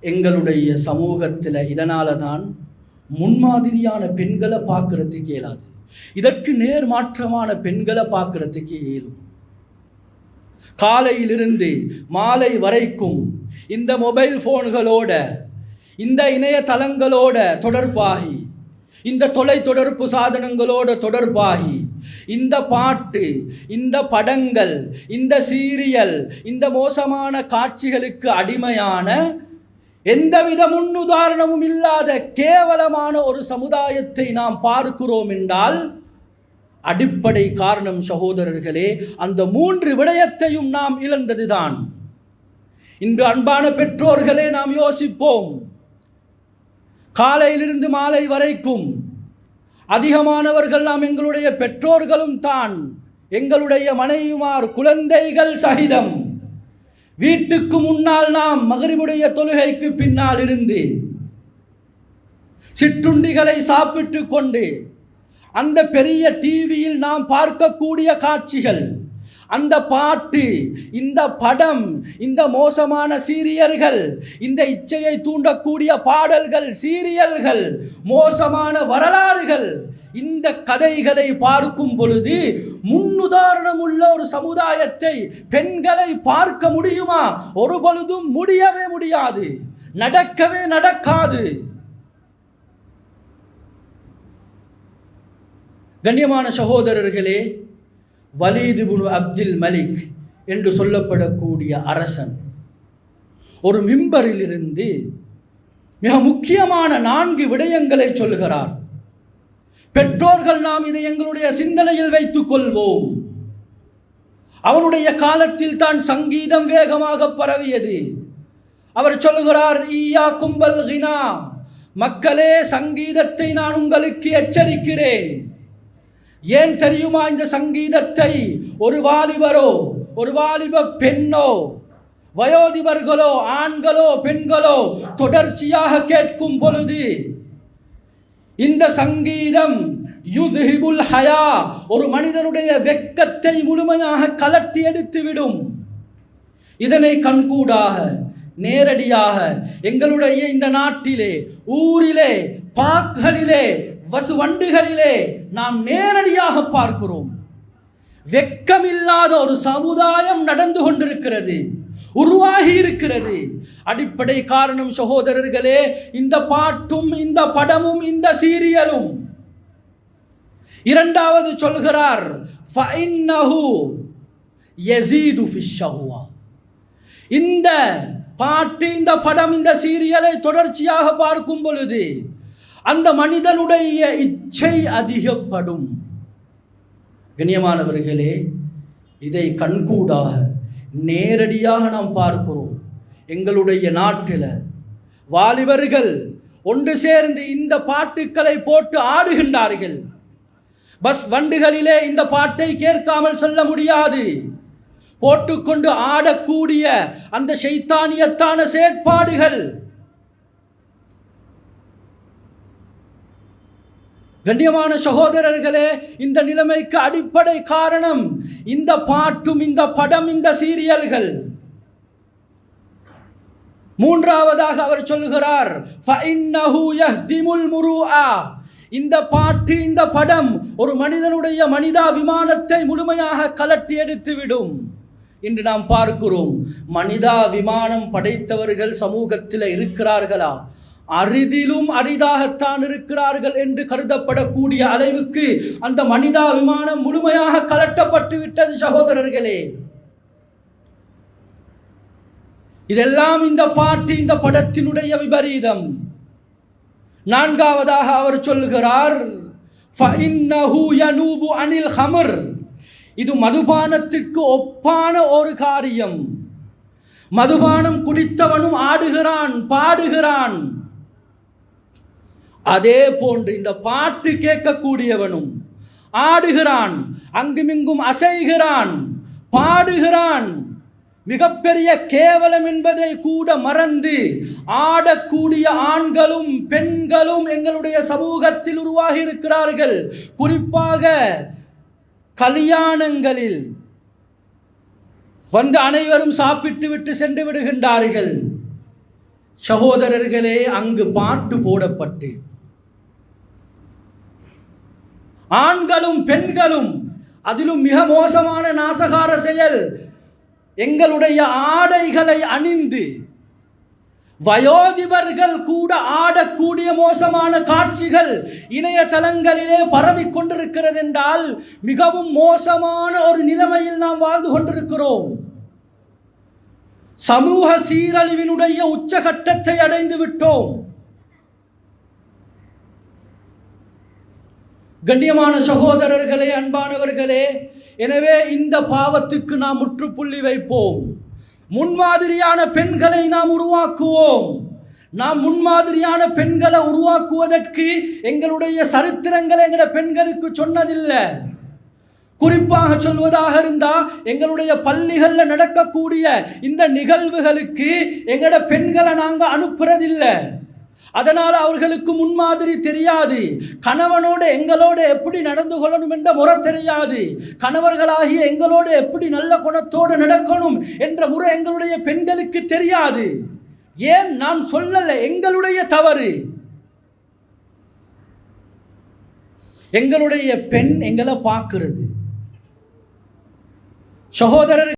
எங்களுடைய சமூகத்தில் இதனால தான் முன்மாதிரியான பெண்களை பார்க்கறதுக்கு இயலாது. இதற்கு நேர் மாற்றமான பெண்களை பார்க்கறதுக்கு இயலும். காலையிலிருந்து மாலை வரைக்கும் இந்த மொபைல் போன்களோட இந்த இணையதளங்களோட தொடர்பாகி இந்த தொலைத்தொடர்பு சாதனங்களோட தொடர்பாகி இந்த பாட்டு இந்த படங்கள் இந்த சீரியல் இந்த மோசமான காட்சிகளுக்கு அடிமையான எந்தவித முன்னுதாரணமும் இல்லாத கேவலமான ஒரு சமுதாயத்தை நாம் பார்க்கிறோம் என்றால் அடிப்படை காரணம் சகோதரர்களே அந்த 3 விடயத்தையும் நாம் இழந்ததுதான். இன்று அன்பான பெற்றோர்களே நாம் யோசிப்போம். காலையிலிருந்து மாலை வரைக்கும் அதிகமானவர்கள் நாம் எங்களுடைய பெற்றோர்களும் தான், எங்களுடைய மனைவிமார் குழந்தைகள் சகிதம் வீட்டுக்கு முன்னால் நாம் மகரிபுடைய தொழுகைக்கு பின்னால் இருந்து சிற்றுண்டிகளை சாப்பிட்டு கொண்டு அந்த பெரிய டிவியில் நாம் பார்க்கக்கூடிய காட்சிகள், அந்த பாட்டு, இந்த படம், இந்த மோசமான சீரியல்கள், இந்த இச்சையை தூண்டக்கூடிய பாடல்கள், சீரியல்கள், மோசமான வரலாறுகள், இந்த கதைகளை பார்க்கும் பொழுது முன்னுதாரணம் உள்ள ஒரு சமுதாயத்தை பெண்களை பார்க்க முடியுமா? ஒரு பொழுதும் முடியவே முடியாது, நடக்கவே நடக்காது. கண்ணியமான சகோதரர்களே, வலீத் இப்னு அப்துல் மலிக் என்று சொல்லப்படக்கூடிய அரசன் ஒரு மிம்பரில் இருந்து மிக முக்கியமான 4 விடயங்களை சொல்கிறார். பெற்றோர்கள் நாம் இதை எங்களுடைய சிந்தனையில் வைத்துக் கொள்வோம். அவருடைய காலத்தில் தான் சங்கீதம் வேகமாக பரவியது. அவர் சொல்கிறார், ஈயாக்கும் பல் கினா, மக்களே சங்கீதத்தை நான் உங்களுக்கு எச்சரிக்கிறேன். ஏன் தெரியுமா? இந்த சங்கீதத்தை ஒரு வாலிபரோ ஒரு வாலிப பெண்ணோ வயோதிபர்களோ ஆண்களோ பெண்களோ தொடர்ச்சியாக கேட்கும் பொழுது இந்த சங்கீதம் யுத்ஹிபுல் ஹயா, ஒரு மனிதனுடைய வெட்கத்தை முழுமையாக கலட்டி எடுத்துவிடும். இதனை கண்கூடாக நேரடியாக எங்களுடைய இந்த நாட்டிலே, ஊரிலே, பாக்களிலே, வசுவண்டுகளிலே நாம் நேரடியாக பார்க்கிறோம். வெட்கமில்லாத ஒரு சமுதாயம் நடந்து கொண்டிருக்கிறது, உருவாகி இருக்கிறது. அடிப்படை காரணம் சகோதரர்களே இந்த பாட்டும் இந்த படமும் இந்த சீரியலும். இரண்டாவது சொல்கிறார், ஃபஇன்னஹு யஸீது ஃபிஷ்ஷஹ்வா, இந்த பாட்டு இந்த படம் இந்த சீரியலை தொடர்ச்சியாக பார்க்கும் பொழுது அந்த மனிதனுடைய இச்சை அதிகப்படும். கண்ணியமானவர்களே, இதை கண்கூடாக நேரடியாக நாம் பார்க்கிறோம். எங்களுடைய நாட்டில் வாலிபர்கள் ஒன்று சேர்ந்து இந்த பாட்டுக்களை போட்டு ஆடுகின்றார்கள். பஸ் வண்டுகளிலே இந்த பாட்டை கேட்காமல் சொல்ல முடியாது. போட்டுக்கொண்டு ஆடக்கூடிய அந்த ஷைத்தானியத்தான செயற்பாடுகள். கண்ணியமான சகோதரர்களே, இந்த நிலைமைக்கு அடிப்படை காரணம் இந்த பாட்டும் இந்த படம் இந்த சீரியல்கள். மூன்றாவதாக அவர் சொல்கிறார், ஃபஇன்னஹு யஹ்திமுல் முருஆ, இந்த பாட்டு இந்த படம் ஒரு மனிதனுடைய மனிதாபிமானத்தை முழுமையாக கலட்டி எடுத்துவிடும். இன்று நாம் பார்க்கிறோம், மனிதாபிமானம் படைத்தவர்கள் சமூகத்தில் இருக்கிறார்களா? அரிதிலும் அரிதாகத்தான் இருக்கிறார்கள் என்று கருதப்படக்கூடிய அளவுக்கு அந்த மனிதாபிமானம் முழுமையாக கலட்டப்பட்டு விட்டது சகோதரர்களே. இதெல்லாம் இந்த பாட்டு இந்த படத்தினுடைய விபரீதம். நான்காவதாக அவர் சொல்கிறார், ஃபஇன்னஹு யனூபு அனில் ஹமர், இது மதுபானத்திற்கு ஒப்பான ஒரு காரியம். மதுபானம் குடித்தவனும் ஆடுகிறான், பாடுகிறான். அதே போன்று இந்த பாட்டு கேட்கக்கூடியவனும் ஆடுகிறான், அங்குமிங்கும் அசைகிறான், பாடுகிறான். மிகப்பெரிய கேவலம் என்பதை கூட மறந்து ஆடக்கூடிய ஆண்களும் பெண்களும் எங்களுடைய சமூகத்தில் உருவாகி இருக்கிறார்கள். குறிப்பாக கல்யாணங்களில் வந்து அனைவரும் சாப்பிட்டு விட்டு சென்று விடுகின்றார்கள். சகோதரர்களே, அங்கு பாட்டு போடப்பட்டு ஆண்களும் பெண்களும், அதிலும் மிக மோசமான நாசகார செயல், எங்களுடைய ஆடைகளை அணிந்து வயோதிபர்கள் கூட ஆடக்கூடிய மோசமான காட்சிகள் இணையதளங்களிலே பரவிக் கொண்டிருக்கிறது என்றால் மிகவும் மோசமான ஒரு நிலைமையில் நாம் வாழ்ந்து கொண்டிருக்கிறோம். சமூக சீரழிவினுடைய உச்சகட்டத்தை அடைந்து விட்டோம். கண்ணியமான சகோதரர்களே, அன்பானவர்களே, எனவே இந்த பாவத்துக்கு நாம் முற்றுப்புள்ளி வைப்போம். முன்மாதிரியான பெண்களை நாம் உருவாக்குவோம். நாம் முன்மாதிரியான பெண்களை உருவாக்குவதற்கு எங்களுடைய சரித்திரங்களை எங்களுடைய பெண்களுக்கு சொன்னதில்லை. குறிப்பாக சொல்வதாக இருந்தால், எங்களுடைய பள்ளிகளில் நடக்கக்கூடிய இந்த நிகழ்வுகளுக்கு எங்களோட பெண்களை நாங்கள் அனுப்புறதில்லை. அதனால் அவர்களுக்கு முன்மாதிரி தெரியாது. கணவனோடு எங்களோடு எப்படி நடந்து கொள்ளணும் என்ற முறை தெரியாது. கணவர்களாகிய எங்களோடு எப்படி நல்ல குணத்தோடு நடக்கணும் என்ற முறை எங்களுடைய பெண்களுக்கு தெரியாது. ஏன் நான் சொல்லலை, எங்களுடைய தவறு. எங்களுடைய பெண் எங்களை பார்க்கிறது. சகோதரர்